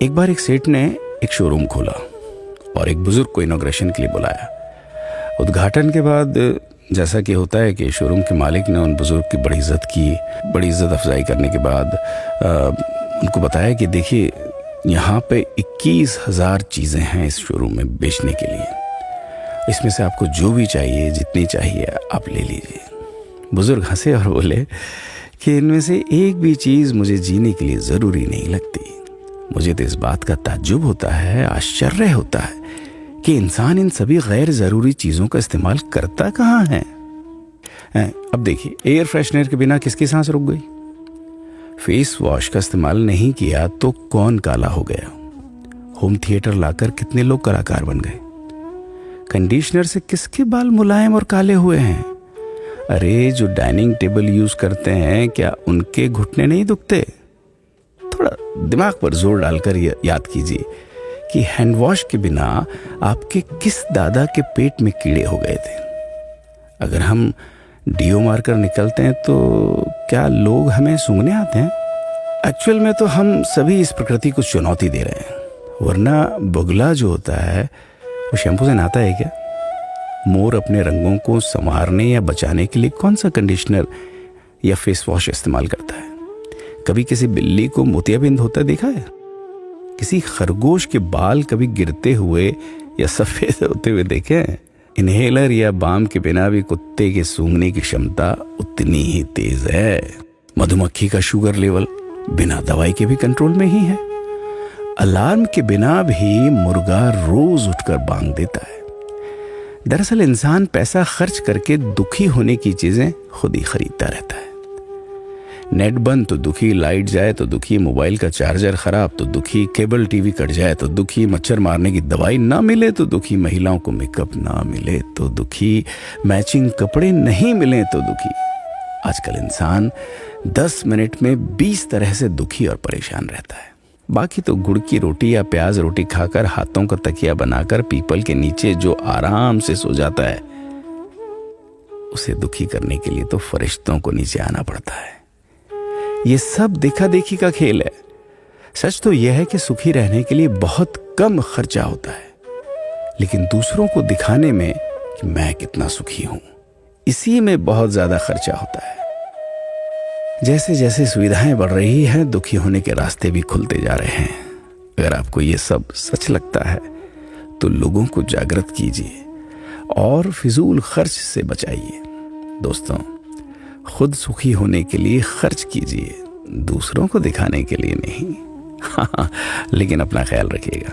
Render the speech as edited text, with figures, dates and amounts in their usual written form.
एक बार एक सेठ ने एक शोरूम खोला और एक बुजुर्ग को इनॉग्रेशन के लिए बुलाया। उद्घाटन के बाद जैसा कि होता है कि शोरूम के मालिक ने उन बुजुर्ग की बड़ी इज्जत की। बड़ी इज्जत अफजाई करने के बाद उनको बताया कि देखिए, यहाँ पे 21,000 चीज़ें हैं इस शोरूम में बेचने के लिए। इसमें से आपको जो भी चाहिए, जितनी चाहिए, आप ले लीजिए। बुजुर्ग हंसे और बोले कि इनमें से एक भी चीज़ मुझे जीने के लिए ज़रूरी नहीं लगती। मुझे तो इस बात का ताज्जुब होता है, आश्चर्य होता है कि इंसान इन सभी गैर ज़रूरी चीज़ों का इस्तेमाल करता कहाँ है। अब देखिए, एयर फ्रेशनर के बिना किसकी सांस रुक गई? फेस वॉश का इस्तेमाल नहीं किया तो कौन काला हो गया? होम थिएटर लाकर कितने लोग कलाकार बन गए? कंडीशनर से किसके बाल मुलायम और काले हुए हैं? अरे, जो डाइनिंग टेबल यूज करते हैं, क्या उनके घुटने नहीं दुखते? थोड़ा दिमाग पर जोर डालकर याद कीजिए कि हैंड वॉश के बिना आपके किस दादा के पेट में कीड़े हो गए थे। अगर हम डीओ मारकर निकलते हैं तो क्या लोग हमें सूंघने आते हैं? एक्चुअल में तो हम सभी इस प्रकृति को चुनौती दे रहे हैं, वरना बगुला जो होता है वो शैम्पू से नहाता है क्या? मोर अपने रंगों को संवारने या बचाने के लिए कौन सा कंडीशनर या फेस वॉश इस्तेमाल करता है? कभी किसी बिल्ली को मोतियाबिंद होता देखा है? किसी खरगोश के बाल कभी गिरते हुए या सफेद होते हुए देखे हैं? इनहेलर या बाम के बिना भी कुत्ते के सूंघने की क्षमता उतनी ही तेज है। मधुमक्खी का शुगर लेवल बिना दवाई के भी कंट्रोल में ही है। अलार्म के बिना भी मुर्गा रोज उठकर बांग देता है। दरअसल इंसान पैसा खर्च करके दुखी होने की चीजें खुद ही खरीदता रहता है। नेट बंद तो दुखी, लाइट जाए तो दुखी, मोबाइल का चार्जर खराब तो दुखी, केबल टीवी कट जाए तो दुखी, मच्छर मारने की दवाई ना मिले तो दुखी, महिलाओं को मेकअप ना मिले तो दुखी, मैचिंग कपड़े नहीं मिले तो दुखी। आजकल इंसान 10 मिनट में 20 तरह से दुखी और परेशान रहता है। बाकी तो गुड़ की रोटी या प्याज रोटी खाकर हाथों का तकिया बनाकर पीपल के नीचे जो आराम से सो जाता है, उसे दुखी करने के लिए तो फरिश्तों को नीचे आना पड़ता है। ये सब देखा देखी का खेल है। सच तो यह है कि सुखी रहने के लिए बहुत कम खर्चा होता है, लेकिन दूसरों को दिखाने में कि मैं कितना सुखी हूं, इसी में बहुत ज्यादा खर्चा होता है। जैसे जैसे सुविधाएं बढ़ रही हैं, दुखी होने के रास्ते भी खुलते जा रहे हैं। अगर आपको ये सब सच लगता है तो लोगों को जागृत कीजिए और फिजूल खर्च से बचाइए। दोस्तों, खुद सुखी होने के लिए खर्च कीजिए, दूसरों को दिखाने के लिए नहीं। हाँ, लेकिन अपना ख्याल रखिएगा।